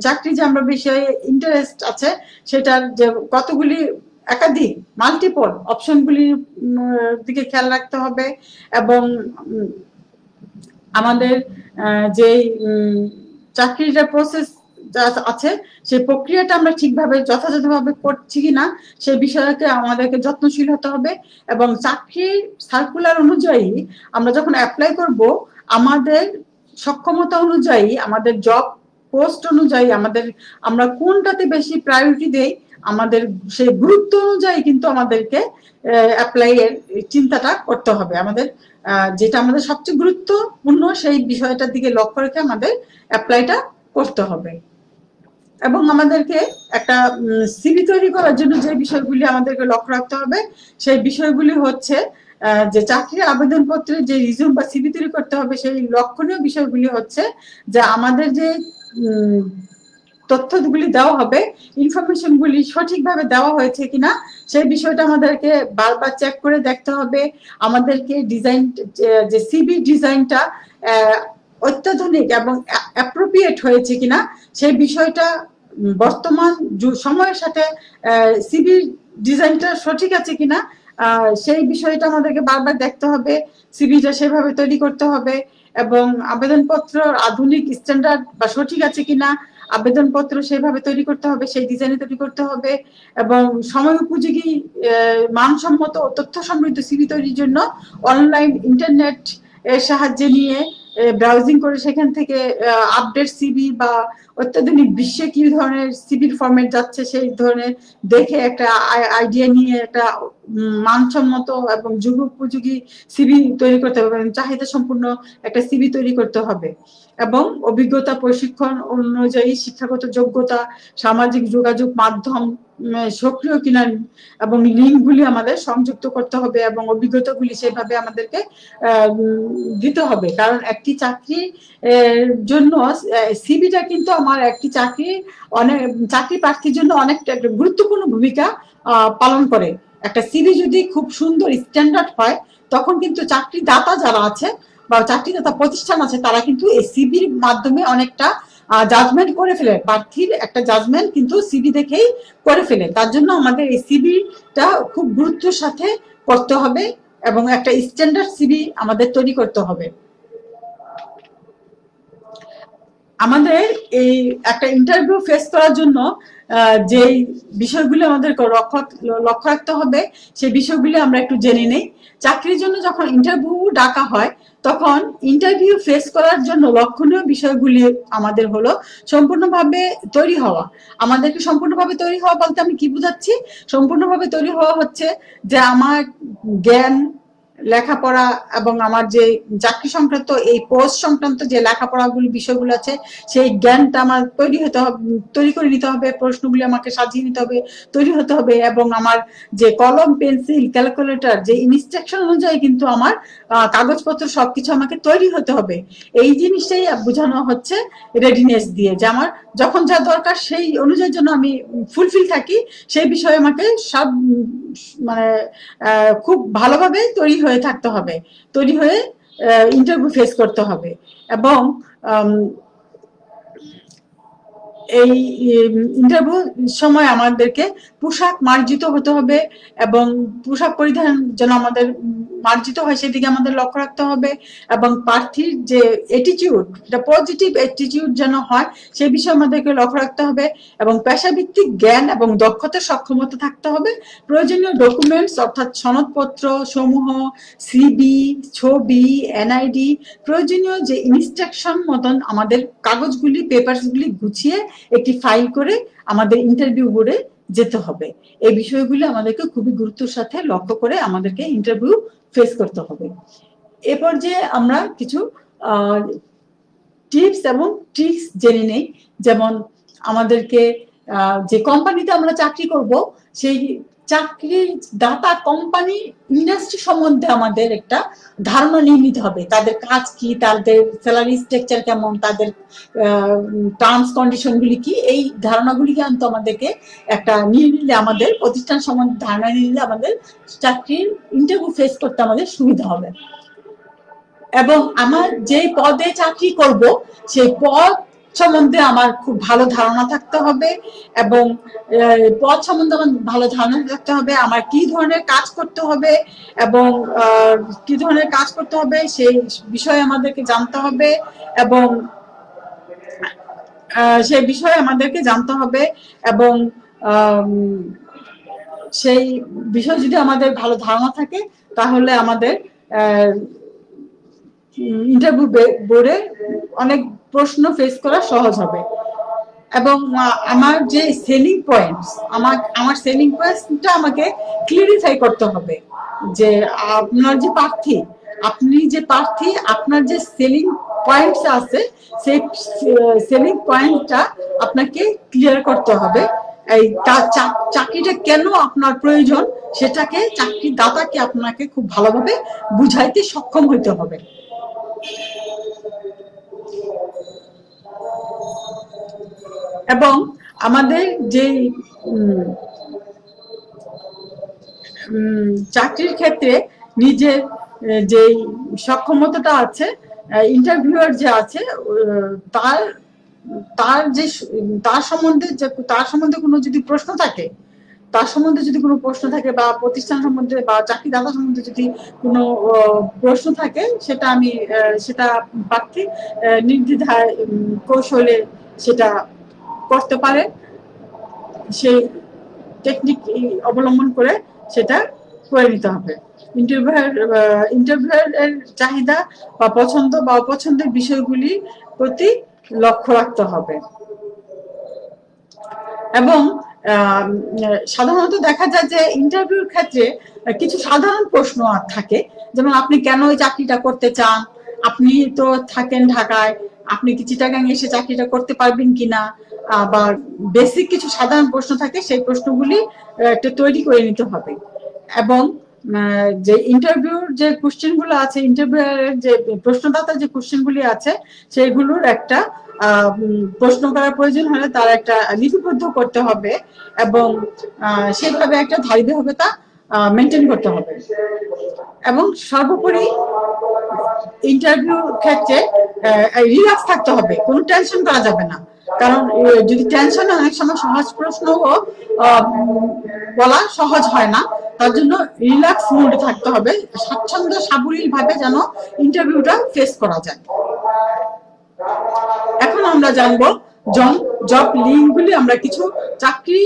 চাকরি যে আমরা বিষয়ে ইন্টারেস্ট আছে সেটার যে কতগুলি একাধিক মাল্টিপল অপশনগুলির দিকে খেয়াল রাখতে হবে, এবং আমাদের যে চাকরির প্রসেস আছে সেই প্রক্রিয়াটা আমরা ঠিকভাবে যথাযথভাবে করছি কিনা সেই বিষয়কে আমাদেরকে যত্নশীল হতে হবে। এবং চাকরির সার্কুলার অনুযায়ী আমরা যখন অ্যাপ্লাই করব আমাদের সক্ষমতা অনুযায়ী আমাদের জব পোস্ট অনুযায়ী আমরা কোনটাতে বেশি প্রায়োরিটি দেই আমাদের সেই গুরুত্ব অনুযায়ী কিন্তু আমাদেরকে অ্যাপ্লাই এর চিন্তাটা করতে হবে। আমাদের যেটা আমাদের সবচেয়ে গুরুত্বপূর্ণ সেই বিষয়টার দিকে লক্ষ্য রেখে আমাদের অ্যাপ্লাইটা করতে হবে। এবং আমাদেরকে একটা সিভি তৈরি করার জন্য যে বিষয়গুলি আমাদেরকে লক্ষ্য রাখতে হবে সেই বিষয়গুলি হচ্ছে যে চাকরির আবেদনপত্রে যে রিজিউম বা সিভি তৈরি করতে হবে সেই লক্ষণীয় বিষয়গুলি হচ্ছে যে আমাদের যে তথ্যগুলি দেওয়া হবে ইনফরমেশনগুলি সঠিকভাবে দেওয়া হয়েছে কিনা সেই বিষয়টা আমাদেরকে বারবার চেক করে দেখতে হবে। আমাদেরকে ডিজাইন যে সিভি ডিজাইনটা অত্যাধুনিক এবং অ্যাপ্রোপ্রিয়েট হয়েছে কিনা সেই বিষয়টা বর্তমান সময়ের সাথে সিভি ডিজাইনটা সঠিক আছে কিনা সেই বিষয়টা আমাদেরকে বারবার দেখতে হবে। সিভিটা সেভাবে তৈরি করতে হবে, এবং আবেদনপত্র আধুনিক স্ট্যান্ডার্ড বা সঠিক আছে কিনা আবেদনপত্র সেভাবে তৈরি করতে হবে, সেই ডিজাইনে তৈরি করতে হবে, এবং সময় উপযোগী মানসম্মত ও তথ্য সমৃদ্ধ সিভি তৈরির জন্য অনলাইন ইন্টারনেট এর সাহায্যে নিয়ে ব্রাউজিং করে সেখান থেকে আপডেট সিভি বা অত্যাধুনিক বিশ্বে কি ধরনের সিভির ফরম্যাট যাচ্ছে সেই ধরনের দেখে একটা আইডিয়া নিয়ে একটা মানসম্মত এবং যুগ উপযোগী সিভি তৈরি করতে হবে, চাহিদা সম্পূর্ণ একটা সিভি তৈরি করতে হবে। এবং অভিজ্ঞতা প্রশিক্ষণ অনুযায়ী শিক্ষাগত যোগ্যতা সামাজিক যোগাযোগ মাধ্যম সক্রিয় কিনা এবং লিঙ্কগুলি আমাদের সংযুক্ত করতে হবে, এবং অভিজ্ঞতাগুলি সেভাবে আমাদেরকে দিতে হবে। কারণ একটি চাকরির জন্য সিভিটা কিন্তু আমার একটি চাকরি প্রার্থীর জন্য অনেকটা একটা গুরুত্বপূর্ণ ভূমিকা পালন করে। একটা সিভি যদি খুব সুন্দর স্ট্যান্ডার্ড হয় তখন কিন্তু চাকরিদাতা যারা আছে বা চাকরিদাতা প্রতিষ্ঠান আছে তারা কিন্তু এই সিভির মাধ্যমে অনেকটা জাজমেন্ট করে ফেলে, প্রার্থীর একটা জাজমেন্ট কিন্তু সিভি দেখেই করে ফেলে। তার জন্য আমাদের এই সিভিটা খুব গুরুত্বের সাথে করতে হবে এবং একটা স্ট্যান্ডার্ড সিভি আমাদের তৈরি করতে হবে। আমাদের এই একটা ইন্টারভিউ ফেস করার জন্য যে বিষয়গুলো আমাদের লক্ষ্য রাখতে হবে সেই বিষয়গুলি আমরা একটু জেনে নেই। চাকরির জন্য যখন ইন্টারভিউ ডাকা হয় তখন ইন্টারভিউ ফেস করার জন্য লক্ষণীয় বিষয়গুলি আমাদের হলো সম্পূর্ণভাবে তৈরি হওয়া। আমাদেরকে সম্পূর্ণভাবে তৈরি হওয়া বলতে আমি কি বুঝাচ্ছি? সম্পূর্ণভাবে তৈরি হওয়া হচ্ছে যে আমার জ্ঞান, লেখাপড়া এবং আমার যে চাকরি সংক্রান্ত এই পোস্ট সংক্রান্ত যে লেখাপড়াগুলি বিষয়গুলো আছে সেই জ্ঞানটা আমার তৈরি করে নিতে হবে, প্রশ্নগুলি আমাকে সাজিয়ে নিতে হবে, তৈরি হতে হবে, এবং আমার যে কলম, পেন্সিল, ক্যালকুলেটর যে ইনস্ট্রাকশন অনুযায়ী কিন্তু আমার কাগজপত্র সবকিছু আমাকে তৈরি হতে হবে। এই জিনিসটাই বোঝানো হচ্ছে রেডিনেস দিয়ে, যে আমার যখন যা দরকার সেই অনুযায়ী যেন আমি ফুলফিল থাকি সেই বিষয়ে আমাকে সব মানে খুব ভালোভাবে তৈরি হয়ে থাকতে হবে, তৈরি হয়ে ইন্টারভিউ ফেস করতে হবে। এবং এই ইন্টারভিউ সময় আমাদেরকে পোশাক মার্জিত হতে হবে, এবং পোশাক পরিধান যেন আমাদের মার্জিত হয় সেদিকে আমাদের লক্ষ্য রাখতে হবে, এবং প্রার্থীর যে অ্যাটিটিউড, এটা পজিটিভ অ্যাটিটিউড যেন হয় সে বিষয়ে আমাদেরকে লক্ষ্য রাখতে হবে, এবং পেশাভিত্তিক জ্ঞান এবং দক্ষতার সক্ষমতা থাকতে হবে। প্রয়োজনীয় ডকুমেন্টস অর্থাৎ সনদপত্র সমূহ, সিবি, ছবি, এনআইডি, প্রয়োজনীয় যে ইনস্ট্রাকশন মতন আমাদের কাগজগুলি, পেপারসগুলি গুছিয়ে একটি ফাইল করে আমাদের ইন্টারভিউ বোর্ডে যেতে হবে। এই বিষয়গুলি আমাদেরকে খুবই গুরুত্বের সাথে লক্ষ্য করে আমাদেরকে ইন্টারভিউ ফেস করতে হবে। এ পর্যায়ে আমরা কিছু টিপস এবং ট্রিক্স জেনে নেই। যেমন আমাদেরকে যে কোম্পানিতে আমরা চাকরি করব সেই চাকরির দাতা কোম্পানি ইন্ডাস্ট্রি সম্বন্ধে আমাদের একটা ধারণা নিয়ে নিতে হবে। তাদের কাজ কি, তাদের স্যালারি স্ট্রাকচার কেমন, তাদের টার্মস কন্ডিশনগুলি কি, এই ধারণাগুলি কিন্তু আমাদেরকে একটা নিয়ে নিলে, আমাদের প্রতিষ্ঠান সম্বন্ধে ধারণা নিয়ে নিলে আমাদের চাকরির ইন্টারভিউ ফেস করতে আমাদের সুবিধা হবে। এবং আমার যে পদে চাকরি করব সেই পদ সম্বন্ধে আমার খুব ভালো ধারণা থাকতে হবে, এবং পদ সম্বন্ধে আমার ভালো ধারণা থাকতে হবে, আমার কি ধরনের কাজ করতে হবে এবং কি ধরনের কাজ করতে হবে সেই বিষয়ে আমাদেরকে জানতে হবে, এবং সেই বিষয়ে আমাদেরকে জানতে হবে, এবং সেই বিষয় যদি আমাদের ভালো ধারণা থাকে তাহলে আমাদের ইন্টারভিউ বোর্ডে অনেক প্রশ্ন ফেস করা সহজ হবে। এবং আমার যে সেলিং পয়েন্টস, আমার সেলিং পয়েন্টসটা আমাকে ক্লিয়ারিফাই করতে হবে যে আপনার যে প্রার্থী, আপনার যে সেলিং পয়েন্টস আছে সেই সেলিং পয়েন্টটা আপনাকে ক্লিয়ার করতে হবে। এই চাকরিটা কেন আপনার প্রয়োজন সেটাকে চাকরির দাতাকে আপনাকে খুব ভালোভাবে বুঝাইতে সক্ষম হইতে হবে। এবং আমাদের যে চাকরির ক্ষেত্রে নিজের যে সক্ষমতাটা আছে, ইন্টারভিউয়ার যে আছে তার সম্বন্ধে কোনো যদি প্রশ্ন থাকে, বা প্রতিষ্ঠান সম্বন্ধে বা চাকরিদাতা সম্বন্ধে যদি কোনো প্রশ্ন থাকে, সেটা প্রার্থী নির্দ্বিধায় কৌশলে সেটা করতে পারে। সেই টেকনিক অবলম্বন করে সেটা করে নিতে হবে। ইন্টারভিউয়ার চাহিদা বা পছন্দ বা অপছন্দের বিষয়গুলির প্রতি লক্ষ্য রাখতে হবে। এবং সাধারণত দেখা যায় যে ইন্টারভিউর ক্ষেত্রে কিছু সাধারণ প্রশ্ন থাকে, যেমন আপনি কেন ওই চাকরিটা করতে চান, আপনি তো থাকেন ঢাকায়, আপনি কি চিটাগাং এসে চাকরিটা করতে পারবেন কিনা, বা বেসিক কিছু সাধারণ প্রশ্ন থাকে, সেই প্রশ্নগুলি একটা তৈরি করে নিতে হবে। এবং যে ইন্টারভিউর যে কোশ্চেনগুলো আছে, ইন্টারভিউয়ারের যে প্রশ্নদাতার যে কোশ্চেনগুলি আছে, সেগুলোর একটা প্রশ্ন করার প্রয়োজন হলে তার একটা লিপিবদ্ধ করতে হবে, এবং সেভাবে একটা ধারাবাহিকতা মেনটেন করতে হবে। এবং সর্বোপরি ইন্টারভিউ ক্ষেত্রে রিল্যাক্স থাকতে হবে, কোনো টেনশন করা যাবে না। কারণ যদি টেনশন, অনেক সময় সহজ প্রশ্নও বলা সহজ হয় না, তার জন্য রিল্যাক্স মোডে থাকতে হবে, স্বাচ্ছন্দ্য সাবলীল ভাবে যেন ইন্টারভিউটা ফেস করা যায়। এখন আমরা জানবো জব লিঙ্কগুলি। আমরা কিছু চাকরি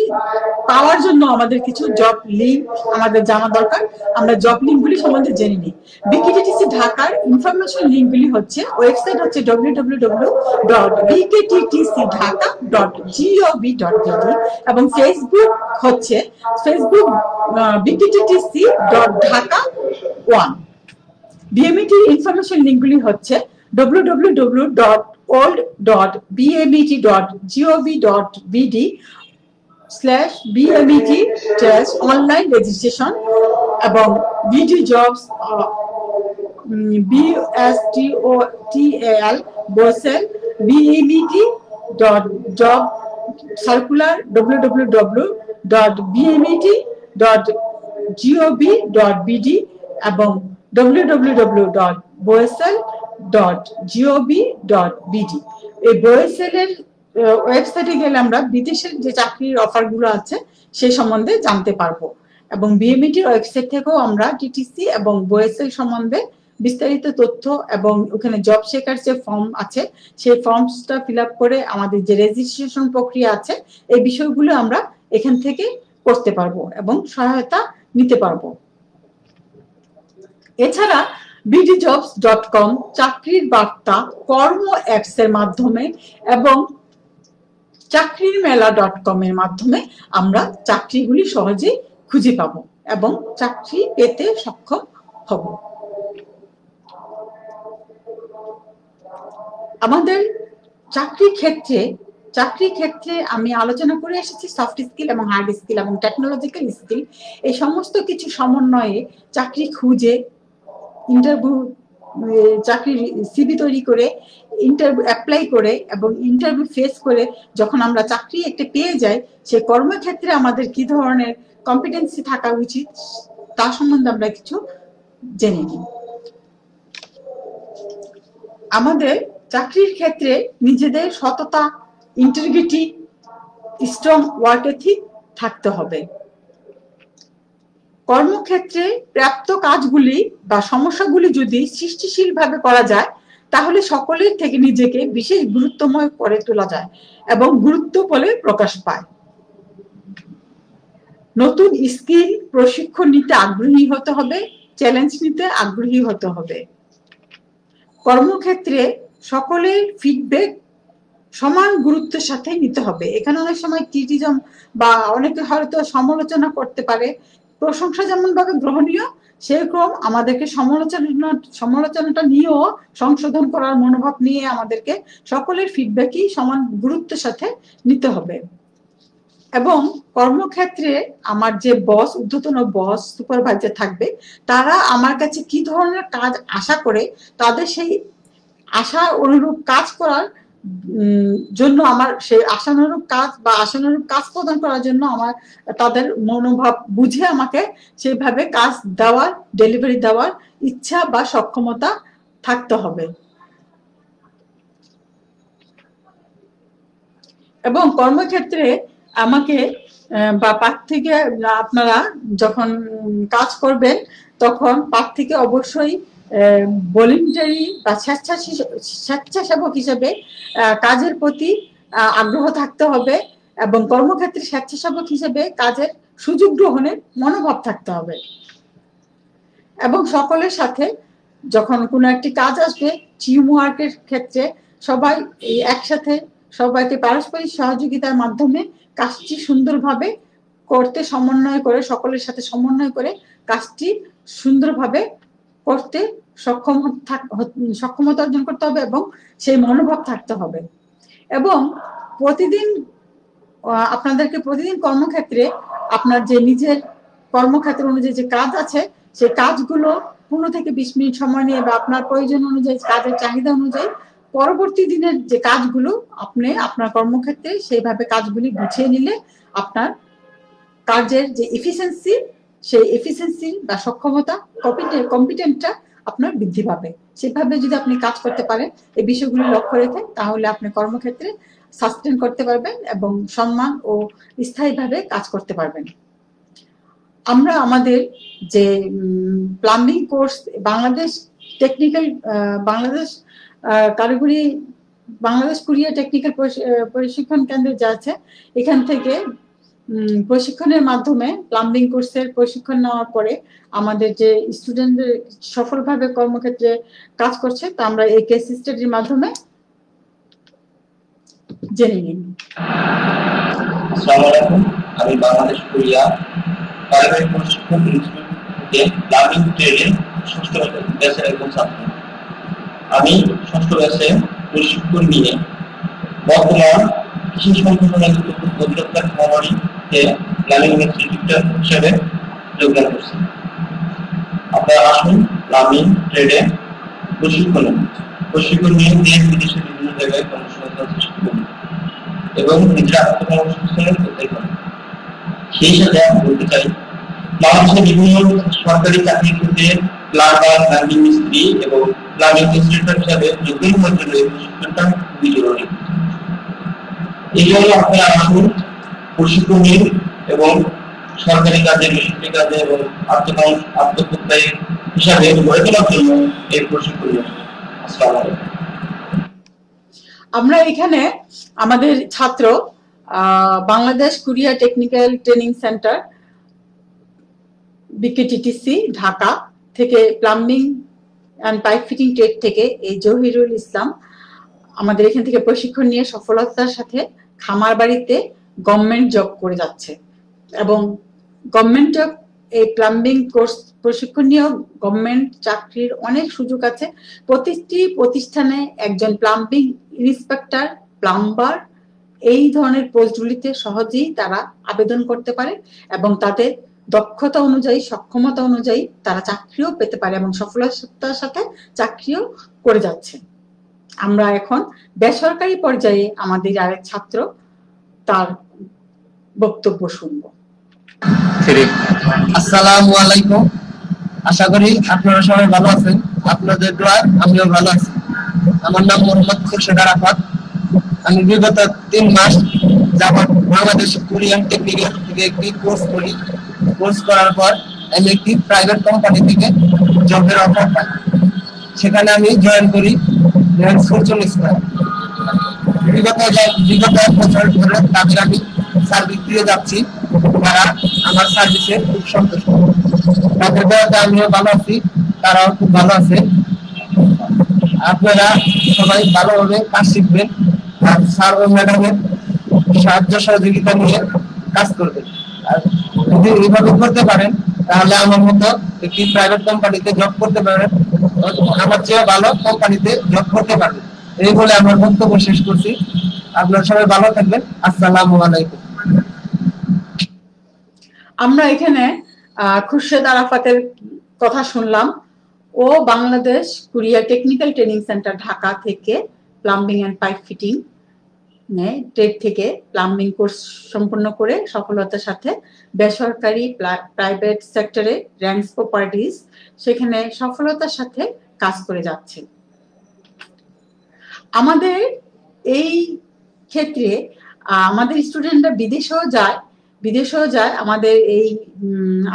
পাওয়ার জন্য আমাদের কিছু জব লিঙ্ক আমাদের জানা দরকার। আমরা জব লিঙ্কগুলি সম্বন্ধে জেনে নিই। বিকেটিটিসি ঢাকার ইনফরমেশন লিঙ্কগুলি হচ্ছে, ওয়েবসাইট হচ্ছে www.bkttcdhaka.gov.bd, এবং ফেসবুক হচ্ছে facebook.bkttc.dhaka1। বিএমইটি ইনফরমেশন লিঙ্কগুলি হচ্ছে www.old.bmet.gov.bd/BMET অনলাইন রেজিস্ট্রেশন, এবং BD jobs BSTOTAL বসেল BMET.job circular www.bmet.gov.bd এবং www.boesel.gov.bd। এই বোয়েসেলের ওয়েবসাইটে গেলে আমরা বিদেশের যে চাকরির অফারগুলো আছে সেই সম্বন্ধে জানতে পারবো, এবং বিএমইটির ওয়েবসাইট থেকেও আমরা টিটিসি এবং বোয়েসেল সম্বন্ধে বিস্তারিত তথ্য, এবং ওখানে জব শেখার যে ফর্ম আছে সেই ফর্মসটা ফিল আপ করে আমাদের যে রেজিস্ট্রেশন প্রক্রিয়া আছে, এই বিষয়গুলো আমরা এখান থেকে করতে পারবো এবং সহায়তা নিতে পারবো। এছাড়া bdjobs.com, চাকরির বার্তা, কর্ম অ্যাপস এর মাধ্যমে এবং চাকরিরমেলা.com এর মাধ্যমে আমরা চাকরিগুলি সহজেই খুঁজে পাবো এবং চাকরি পেতে সক্ষম হব। আমাদের চাকরির ক্ষেত্রে আমি আলোচনা করে এসেছি সফট স্কিল এবং হার্ড স্কিল এবং টেকনোলজিক্যাল স্কিল, এই সমস্ত কিছু সমন্বয়ে চাকরি খুঁজে ইন্টারভিউ, চাকরির সিভি তৈরি করে ইন্টারভিউ অ্যাপ্লাই করে এবং ইন্টারভিউ ফেস করে যখন আমরা চাকরি একটা পেয়ে যাই, সেই কর্মক্ষেত্রে আমাদের কি ধরনের কম্পিটেন্সি থাকা উচিত তা সম্বন্ধে আমরা কিছু জেনে নিই। আমাদের চাকরির ক্ষেত্রে নিজেদের সততা, ইন্টিগ্রিটি, স্ট্রং ওয়ার্ক এথিক থাকতে হবে। কর্মক্ষেত্রে প্রাপ্ত কাজগুলি বা সমস্যাগুলি যদি সৃষ্টিশীলভাবে করা যায়, তাহলে সকলের থেকে নিজেকে বিশেষ গুরুত্বময় করে তোলা যায় এবং গুরুত্ব বলে প্রকাশ পায়। নতুন স্কিল প্রশিক্ষণ নিতে আগ্রহী হতে হবে, চ্যালেঞ্জ নিতে আগ্রহী হতে হবে। কর্মক্ষেত্রে সকলের ফিডব্যাক সমান গুরুত্বের সাথে নিতে হবে। এখানে অনেক সময় ক্রিটিজম বা অনেকে হয়তো সমালোচনা করতে পারে, প্রশংসা যেমন ভাবে গ্রহণীয়, সেরকম আমাদেরকে সমালোচনাটা নিয়েও সংশোধন করার মনোভাব নিয়ে আমাদেরকে সকলের ফিডব্যাকই সমান গুরুত্বের সাথে নিতে হবে। এবং কর্মক্ষেত্রে আমার যে বস, ঊর্ধ্বতন বস, সুপারভাইজার থাকবে, তারা আমার কাছে কি ধরনের কাজ আশা করে, তাদের সেই আশা অনুরূপ কাজ করার জন্য আমার সেই আশানুরূপ কাজ বা আশানুরূপ কাজ প্রদান করার জন্য আমার তাদের মনোভাব বুঝে আমাকে সেইভাবে কাজ দেওয়ার, ডেলিভারি দেওয়ার ইচ্ছা বা সক্ষমতা থাকতে হবে। এবং কর্মক্ষেত্রে আমাকে বা প্রার্থীকে, আপনারা যখন কাজ করবেন তখন প্রার্থীকে অবশ্যই ভলেন্টারি বা স্বেচ্ছাসেবক হিসেবে কাজের প্রতি আগ্রহ থাকতে হবে এবং কর্মক্ষেত্রে স্বেচ্ছাসেবক হিসেবে কাজের সুযোগ গ্রহণের মনোভাব থাকতে হবে। এবং সকলের সাথে যখন কোনো একটি কাজ আসবে, টিম ওয়ার্কের ক্ষেত্রে সবাই একসাথে সবাইকে পারস্পরিক সহযোগিতার মাধ্যমে কাজটি সুন্দরভাবে করতে সমন্বয় করে, সকলের সাথে সমন্বয় করে কাজটি সুন্দরভাবে করতে সক্ষমতা অর্জন করতে হবে এবং সেই মনোভাব থাকতে হবে। এবং আপনাদেরকে প্রতিদিন কর্মক্ষেত্রে আপনার যে নিজের কর্মক্ষেত্র অনুযায়ী যে কাজ আছে, সেই কাজগুলো 15 থেকে 20 মিনিট সময় নিয়ে বা আপনার প্রয়োজন অনুযায়ী, কাজের চাহিদা অনুযায়ী পরবর্তী দিনের যে কাজগুলো আপনি আপনার কর্মক্ষেত্রে সেইভাবে কাজগুলি গুছিয়ে নিলে আপনার কাজের যে এফিসিয়েন্সি, সেই এফিসিয়েন্সি বা সক্ষমতা, কম্পিটেন্টটা আপনার বৃদ্ধি পাবে। সেভাবে যদি আপনি কাজ করতে পারেন এই বিষয়গুলি লক্ষ্য রেখে, তাহলে আপনি কর্মক্ষেত্রে সাস্টেন করতে পারবেন এবং সম্মান ও স্থায়ীভাবে কাজ করতে পারবেন। আমরা আমাদের যে প্লাম্বিং কোর্স, বাংলাদেশ কারিগরি বাংলাদেশ কুরিয়ার টেকনিক্যাল প্রশিক্ষণ কেন্দ্রে যা আছে, এখান থেকে প্রশিক্ষণের মাধ্যমে প্লাম্বিং কোর্সের প্রশিক্ষণ নেওয়ার পরে আমাদের যে স্টুডেন্টদের সফলভাবে কর্মক্ষেত্রে কাজ করছে, তা আমরা এই কেস স্টাডির মাধ্যমে জেনে নিই।
আসসালামু আলাইকুম, আমি বাংলাদেশ কুরিয়া কারিগরি প্রশিক্ষণ ইনস্টিটিউট থেকে প্লাম্বিং ট্রেডে ষষ্ঠ ব্যাচের একজন ছাত্র। আমি ষষ্ঠ ব্যাচে প্রশিক্ষণ নিয়ে বর্তমান কৃষি সংগঠনের অধিদপ্তর খামারিতে প্ল্যানিং ইনস্টিটিউটর হিসেবে যোগদান করছি। আপনারা আসুন প্লাম্বিং ট্রেডে প্রশিক্ষণ নিয়ে দেশ বিদেশে বিভিন্ন জায়গায় কর্মসংস্থান সৃষ্টি করি এবং নিজের আত্মকর্মসংস্থানের উদ্যোগ করি। সেই সাথে আমি বলতে চাই, বাংলাদেশের বিভিন্ন সরকারি চাকরির ক্ষেত্রে প্লাম্বার, প্লাম্বিং মিস্ত্রি এবং প্লাম্বিং ইনস্ট্রাক্টর হিসাবে যোগ্য হওয়ার জন্য এই প্রশিক্ষণটা খুবই জরুরি। এই জন্য আপনারা আসুন প্রশিক্ষণ নিন এবং সরকারি কাজে, বেসরকারি কাজে এবং আত্মপ্রত্যয় হিসাবে গড়ে তোলার জন্য এই প্রশিক্ষণ নিন। আসসালামু আলাইকুম।
আমরা এখানে আমাদের ছাত্র বাংলাদেশ কুরিয়ার technical training centre BKTTC Dhaka থেকে plumbing and pipe fitting trade থেকে এই জহিরুল ইসলাম আমাদের এখান থেকে প্রশিক্ষণ নিয়ে সফলতার সাথে খামার বাড়িতে গভর্নমেন্ট জব করে যাচ্ছে এবং গভর্নমেন্ট জব এই প্লাম্বিং কোর্স প্রশিক্ষণীয় গভর্নমেন্ট চাকরির অনেক সুযোগ আছে। প্রতিটি প্রতিষ্ঠানে একজন প্লাম্বিং ইন্সপেক্টর, প্লাম্বার এই ধরনের পোস্টগুলিতে সহজেই তারা আবেদন করতে পারে এবং তাদের দক্ষতা অনুযায়ী, সক্ষমতা অনুযায়ী তারা চাকরিও পেতে পারে এবং সফলতার সাথে চাকরিও করে যাচ্ছে। আমরা এখন বেসরকারি পর্যায়ে আমাদের আরেক ছাত্র তার বক্তব্য শুনব।
আসসালামু আলাইকুম, আশা করি আপনারা সবাই ভালো আছেন। আপনাদের দোয়ায় আমিও ভালো আছি। আমার নাম মোহাম্মদ খুরশেদ আরাফাত। আমি বিগত 3 মাস যাবত বাংলাদেশ কোরিয়ান টেকনিক্যাল থেকে একটি কোর্স করি। কোর্স করার পর আমি একটি প্রাইভেট কোম্পানি থেকে জবের অফার পাই। সেখানে আমি জয়েন করি ফরচুন স্কয়ার। বিগত 1 বছর ধরে তাদের আমি সার্ভিস দিয়ে যাচ্ছি। তারা আমার সার্ভিসে খুব সন্তুষ্ট। তাদের দ্বারা আমিও ভালো আছি, তারাও খুব ভালো আছে। আপনারা সবাই ভালোভাবে কাজ শিখবেন আর স্যার ও ম্যাডামের সাহায্য সহযোগিতা নিয়ে কাজ করবেন। আর যদি এইভাবে করতে পারেন তাহলে আমার মতো একটি প্রাইভেট কোম্পানিতে জব করতে পারেন, আমার চেয়ে ভালো কোম্পানিতে জব করতে পারবেন। এই বলে আমার বক্তব্য শেষ করছি। আপনারা সবাই ভালো থাকবেন। আসসালামু আলাইকুম।
আমরা এখানে খুরশেদ আরাফাতের কথা শুনলাম। ও Bangladesh Korea technical training centre Dhaka থেকে plumbing and pipe fitting trade থেকে প্লাম্বিং কোর্স সম্পন্ন করে সফলতার সাথে বেসরকারি প্রাইভেট সেক্টরে র্যাঙ্কস প্রপার্টিজ সেখানে সফলতার সাথে কাজ করে যাচ্ছে। আমাদের এই ক্ষেত্রে আমাদের স্টুডেন্টরা বিদেশেও যায়। আমাদের এই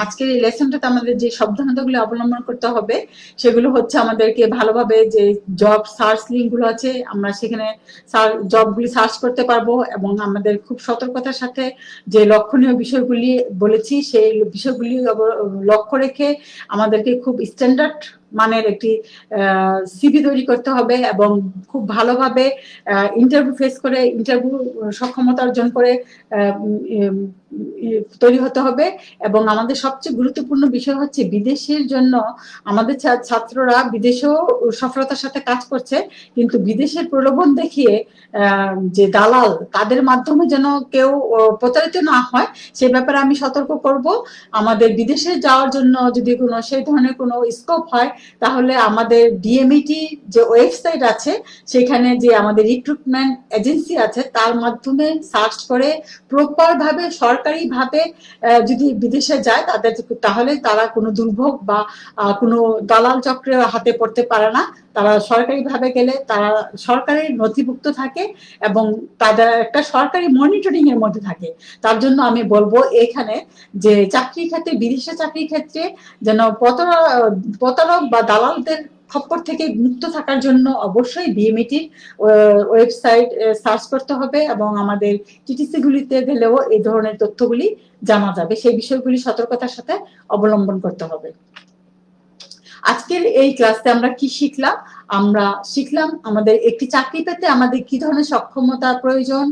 আজকের এই লেসনটাতে আমাদের যে সাবধানতাগুলো অবলম্বন করতে হবে সেগুলো হচ্ছে আমাদেরকে ভালোভাবে যে জব সার্চ লিঙ্কগুলো আছে আমরা সেখানে জবগুলি সার্চ করতে পারবো এবং আমাদের খুব সতর্কতার সাথে যে লক্ষণীয় বিষয়গুলি বলেছি সেই বিষয়গুলি লক্ষ্য রেখে আমাদেরকে খুব স্ট্যান্ডার্ড মানের একটি সিভি তৈরি করতে হবে এবং খুব ভালোভাবে ইন্টারভিউ ফেস করে ইন্টারভিউ সক্ষমতা অর্জন করে তৈরি হতে হবে। এবং আমাদের সবচেয়ে গুরুত্বপূর্ণ বিষয় হচ্ছে বিদেশের জন্য আমাদের ছাত্ররা বিদেশেও সফলতার সাথে কাজ করছে, কিন্তু বিদেশের প্রলোভন দেখিয়ে যে দালাল তাদের মাধ্যমে যেন কেউ প্রতারিত না হয় সে ব্যাপারে আমি সতর্ক করব। আমাদের বিদেশে যাওয়ার জন্য যদি কোনো সেই ধরনের কোনো স্কোপ হয় তাহলে আমাদের ডিএমইটি যে ওয়েবসাইট আছে সেখানে যে আমাদের রিক্রুটমেন্ট এজেন্সি আছে তার মাধ্যমে সার্চ করে প্রপার ভাবে সরকারি ভাবে যদি বিদেশে যায় তাহলে তারা কোনো দুর্ভোগ বা কোনো দালাল চক্রের হাতে পড়তে পারে না। তারা সরকারি ভাবে গেলে তারা সরকারি নথিভুক্ত থাকে এবং তাদের একটা সরকারি মনিটরিং এর মধ্যে থাকে। তার জন্য আমি বলবো এখানে যে চাকরির ক্ষেত্রে বিদেশে চাকরির ক্ষেত্রে যেন প্রতারক বা দালালদের খপ্পর থেকে মুক্ত থাকার জন্য অবশ্যই বিএমইটির ওয়েবসাইট সার্চ করতে হবে এবং আমাদের টিটিসি গুলিতে গেলেও এই ধরনের তথ্যগুলি জানা যাবে। সেই বিষয়গুলি সতর্কতার সাথে অবলম্বন করতে হবে। আজকের এই ক্লাসে আমরা কি শিখলাম? আমরা শিখলাম আমাদের একটি চাকরি পেতে আমাদের কি ধরনের সক্ষমতা প্রয়োজন,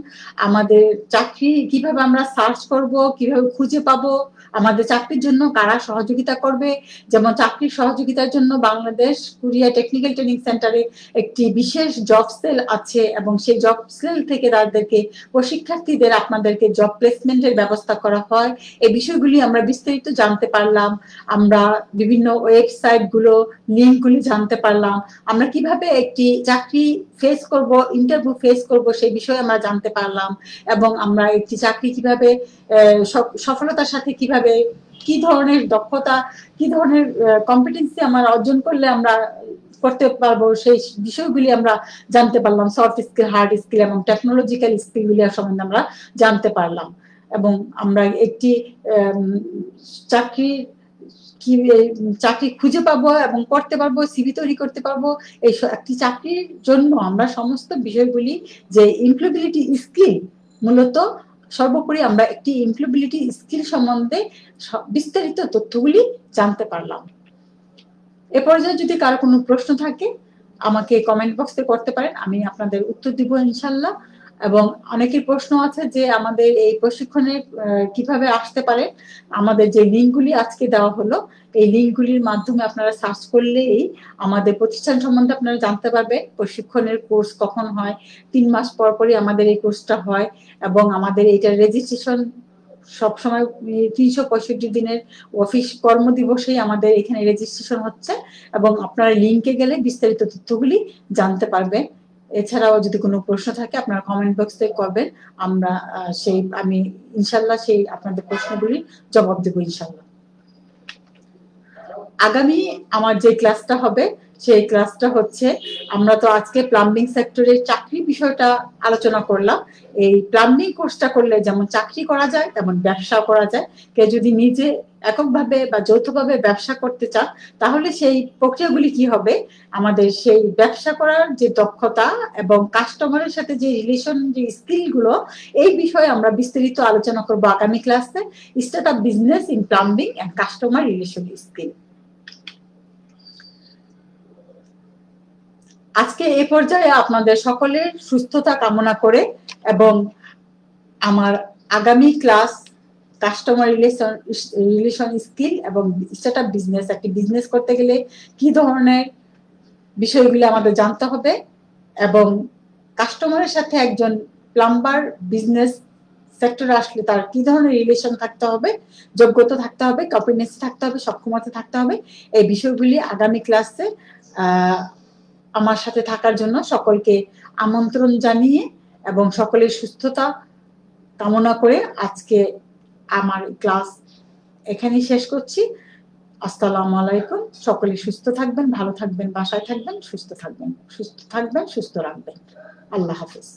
আমাদের চাকরি কিভাবে আমরা সার্চ করব, কিভাবে খুঁজে পাবো, আমাদের চাকরির জন্য কারা সহযোগিতা করবে। যেমন চাকরির সহযোগিতার জন্য বাংলাদেশ কোরিয়া টেকনিক্যাল ট্রেনিং সেন্টারে একটি বিশেষ জব সেল আছে এবং সেই জব সেল থেকে তাদেরকে প্রশিক্ষার্থীদের আপনাদেরকে জব প্লেসমেন্টের ব্যবস্থা করা হয়। এই বিষয়গুলি আমরা বিস্তারিত জানতে পারলাম। আমরা বিভিন্ন ওয়েবসাইট গুলো লিঙ্কগুলি জানতে পারলাম। আমরা কিভাবে একটি চাকরি ফেস করব, ইন্টারভিউ ফেস করব সেই বিষয়ে আমরা জানতে পারলাম এবং আমরা একটি চাকরি কিভাবে সফলতার সাথে কিভাবে কি ধরনের দক্ষতা কি ধরনের কম্পিটেন্সি আমরা অর্জন করলে আমরা করতে পারবো সেই বিষয়গুলি আমরা জানতে পারলাম। সফট স্কিল, হার্ড স্কিল এবং টেকনোলজিক্যাল স্কিলগুলি সম্বন্ধে আমরা জানতে পারলাম এবং আমরা একটি চাকরি খুঁজে পাবো এবং করতে পারবো, সিভি তৈরি করতে পারবো। এই একটি চাকরির জন্য আমরা সমস্ত বিষয়গুলি যে এমপ্লয়েবিলিটি স্কিল, মূলত সর্বোপরি আমরা একটি এমপ্লয়েবিলিটি স্কিল সম্বন্ধে বিস্তারিত তথ্যগুলি জানতে পারলাম। এ পর্যায়ে যদি কারো কোনো প্রশ্ন থাকে আমাকে কমেন্ট বক্সে করতে পারেন, আমি আপনাদের উত্তর দিব ইনশাল্লাহ। এবং অনেকের প্রশ্ন আছে যে আমাদের এই প্রশিক্ষণে কিভাবে আসতে পারে। আমাদের যে লিঙ্কগুলি আজকে দেওয়া হলো, এই লিঙ্কগুলির মাধ্যমে আপনারা সার্চ করলেই আমাদের প্রতিষ্ঠান সম্বন্ধে আপনারা জানতে পারবেন। প্রশিক্ষণের কোর্স কখন হয়, 3 মাস পর পরই আমাদের এই কোর্সটা হয়, এবং আমাদের এইটার রেজিস্ট্রেশন সবসময় 365 দিনের অফিস কর্মদিবসেই আমাদের এখানে রেজিস্ট্রেশন হচ্ছে, এবং আপনারা লিঙ্কে গেলে বিস্তারিত তথ্যগুলি জানতে পারবেন। এছাড়াও যদি কোনো প্রশ্ন থাকে আপনারা কমেন্ট বক্সে করবেন, আমি ইনশাল্লাহ সেই আপনাদের প্রশ্নগুলির জবাব দেবো ইনশাল্লাহ। আগামী আমার যে ক্লাসটা হবে সেই ক্লাসটা হচ্ছে, আমরা তো আজকে প্লাম্বিং সেক্টরের চাকরি বিষয়টা আলোচনা করলাম। এই প্লাম্বিং কোর্সটা করলে যেমন চাকরি করা যায় তেমন ব্যবসা করা যায়। কেউ যদি নিজে এককভাবে বা যৌথভাবে ব্যবসা করতে চান তাহলে সেই প্রক্রিয়াগুলি কি হবে, আমাদের সেই ব্যবসা করার যে দক্ষতা এবং কাস্টমারের সাথে যে রিলেশন, যে স্কিলগুলো, এই বিষয়ে আমরা বিস্তারিত আলোচনা করব আগামী ক্লাসে, start up business in plumbing and customer relation skill. আজকে এই পর্যায়ে আপনাদের সকলের সুস্থতা কামনা করে এবং আমার আগামী ক্লাস কাস্টমার রিলেশন স্কিল এবং স্টার্টআপ বিজনেস, একটি বিজনেস করতে গেলে কি ধরনের বিষয়গুলো আমাদের জানতে হবে এবং কাস্টমারের সাথে একজন প্লাম্বার বিজনেস সেক্টরে আসলে তার কি ধরনের রিলেশন থাকতে হবে, যোগ্যতা থাকতে হবে, কম্পিটেন্সি থাকতে হবে, সক্ষমতা থাকতে হবে, এই বিষয়গুলি আগামী ক্লাসে আমার সাথে থাকার জন্য সকলকে আমন্ত্রণ জানিয়ে এবং সকলের সুস্থতা কামনা করে আজকে আমার ক্লাস এখানেই শেষ করছি। আসসালামু আলাইকুম। সকলে সুস্থ থাকবেন, ভালো থাকবেন, বাসায় থাকবেন, সুস্থ থাকবেন, সুস্থ রাখবেন। আল্লাহ হাফেজ।